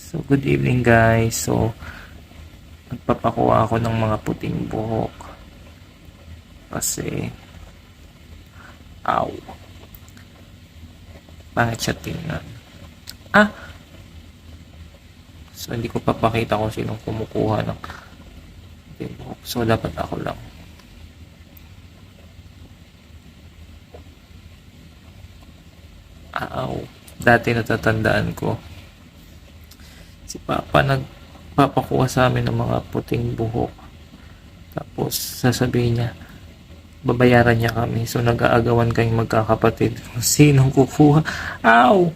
So, good evening guys. So, nagpapakuha ako ng mga puting buhok. Kasi, aw, pangit siya tingnan. Ah! So, hindi ko papakita kung sinong kumukuha ng puting buhok. So, dapat ako lang. Aw, dati natatandaan ko. Si Papa nagpapakuha sa amin ng mga puting buhok. Tapos, sasabihin niya, babayaran niya kami. So, nag-aagawan kayong magkakapatid. Sinong kukuha? Aw!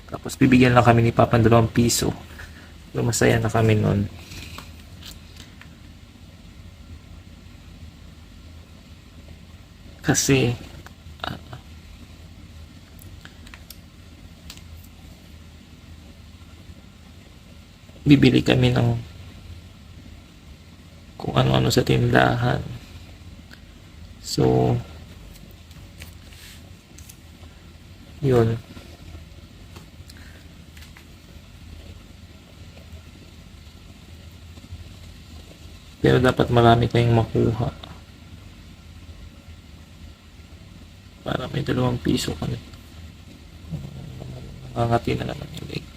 Tapos, bibigyan lang kami ni Papa ng 2 piso. So, masaya na kami nun. Kasi, bibili kami ng kung ano-ano sa tindahan. So, yun. Pero dapat marami kayong makuha. Para may 2 piso kami. Nangangati na naman yung leg ko.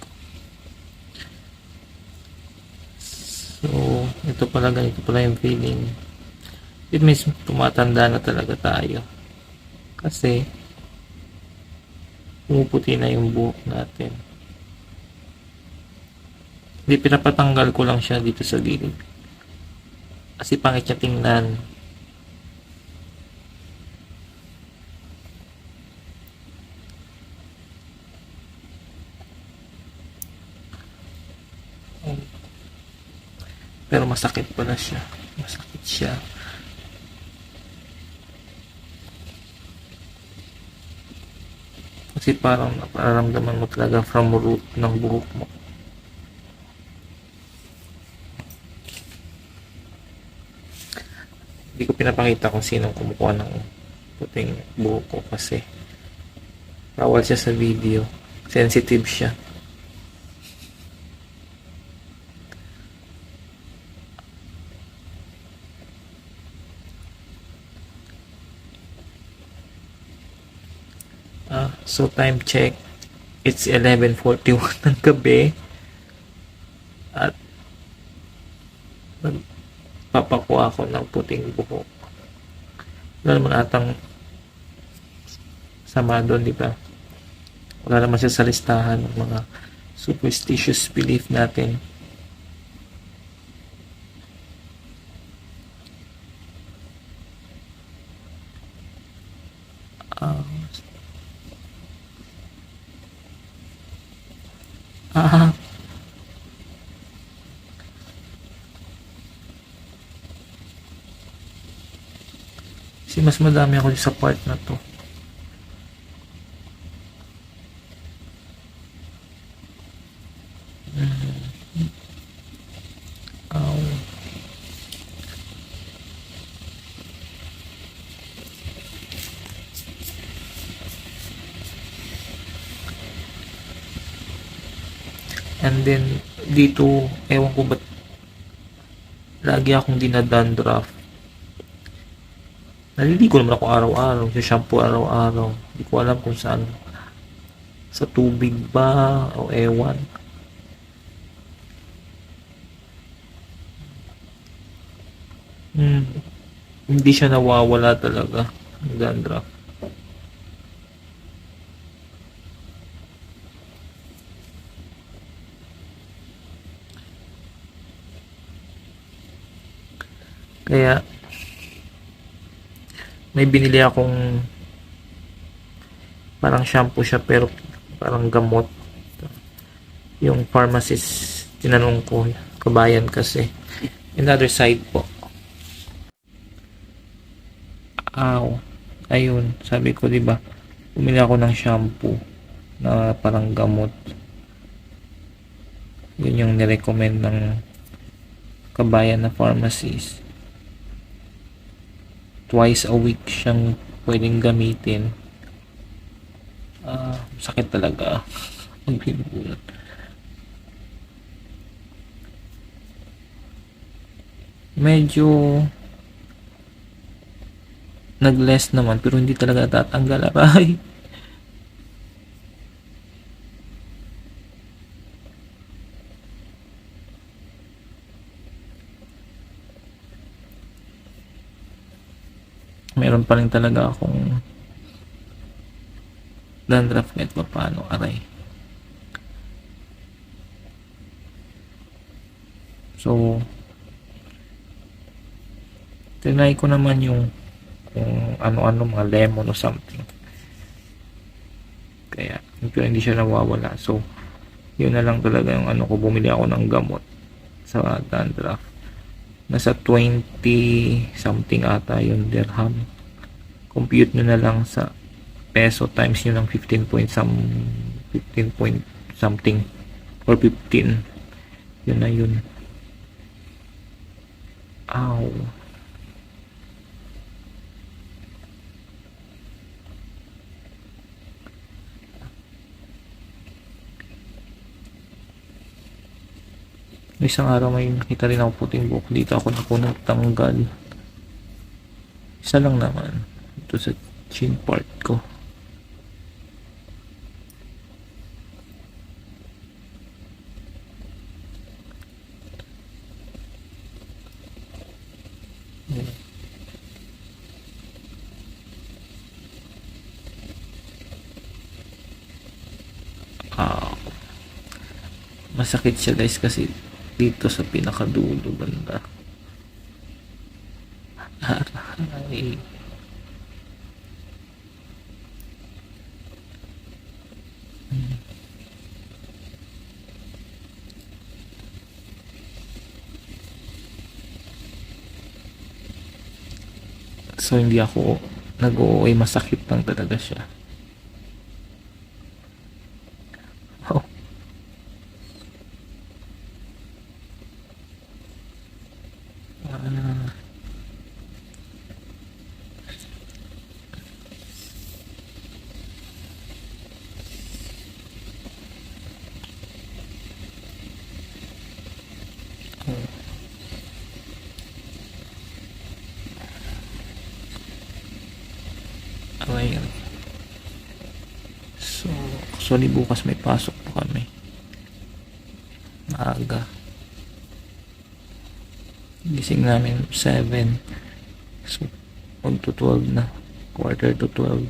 So, ito pala yung feeling. It means tumatanda na talaga tayo. Kasi, pumuputi na yung buhok natin. Hindi, pinapatanggal ko lang siya dito sa gilid. Kasi pangit niya tingnan. Pero masakit pala siya. Masakit siya. Kasi parang nararamdaman mo talaga from root ng buhok mo. Hindi ko pinapakita kung sinong kumukuha ng puting buhok ko kasi bawal siya sa video. Sensitive siya. So time check, it's 11:41 ng gabi at nagpapakuha ako ng puting buhok. Wala naman atang sama doon, di ba? Wala naman siya sa listahan ng mga superstitious belief natin. Kasi mas madami ako sa part na to. And then, dito, ewan ko ba't lagi akong dinadandruff. Naliligo naman ako araw-araw. Sa shampoo araw-araw. Hindi ko alam kung saan. Sa tubig ba? O ewan. Hindi siya nawawala talaga. Ang dandruff. Kaya, may binili akong parang shampoo siya pero parang gamot. Yung pharmacist, tinanong ko, kabayan kasi. Another side po. Ayun, sabi ko, diba, bumili ako ng shampoo na parang gamot. Yun yung nirecommend ng kabayan na pharmacist. Twice a week siyang pwedeng gamitin. sakit talaga ang binubunot. Medyo nag-less naman pero hindi talaga tatanggal, aray. Meron pa rin talaga akong dandruff kahit pa paano, aray. So tinry ko naman yung kung ano-ano, mga lemon o something, kaya pero hindi siya nawawala. So yun na lang talaga yung ano ko, bumili ako ng gamot sa dandruff. Nasa 20 something ata yung dirham. Compute nyo na lang sa peso, times nyo ng 15 point something or 15. Yun na yun. Ow. Isang araw may nakita rin ako puting buhok dito, ako na po nagtanggal. Isa lang naman ito sa chin part ko. Masakit siya guys kasi dito sa pinakadulo banda. Aray. So hindi ako nag-OA, masakit lang talaga siya. Oh. Ayan. So, actually bukas may pasok pa kami. Maaga. Gising namin 7. So, mag to 12 na. Quarter to 12.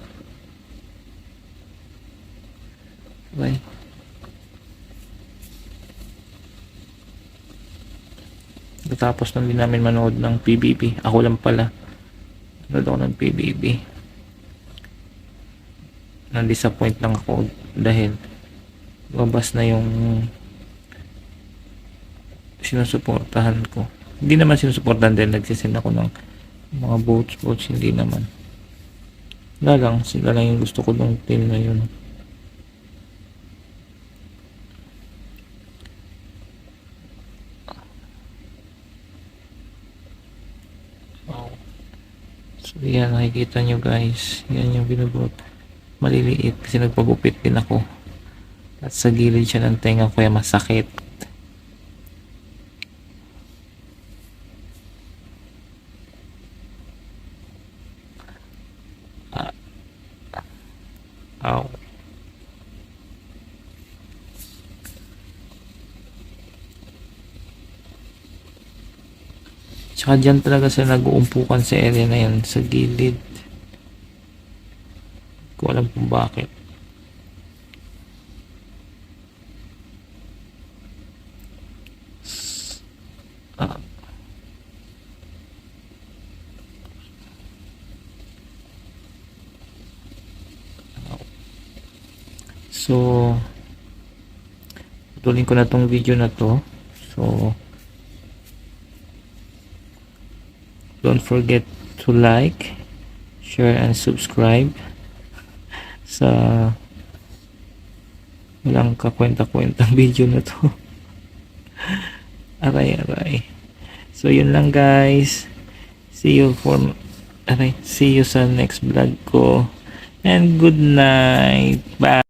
Bye. Tapos nang din namin manood ng PBB. Ako lang pala. Nanood ako ng PBB. Na-disappoint lang ako dahil babas na yung sinusuportahan ko. Hindi naman sinusuportahan dahil nagsisend ako ng mga votes, hindi naman. Wala lang, sila lang yung gusto ko ng team na yun. So yan, nakikita nyo guys, yan yung binubuhat. Maliliit kasi nagpagupit din ako. At sa gilid siya ng tenga ko kaya masakit. Ow. Tsaka dyan talaga sila nag-uumpukan sa area na yan, sa gilid. Ko alam kung bakit. So putulin ko na tong video na to. So don't forget to like, share and subscribe sa walang kakwenta-kwentang video na to. Aray. So yun lang guys. See you sa next vlog ko. And good night. Bye.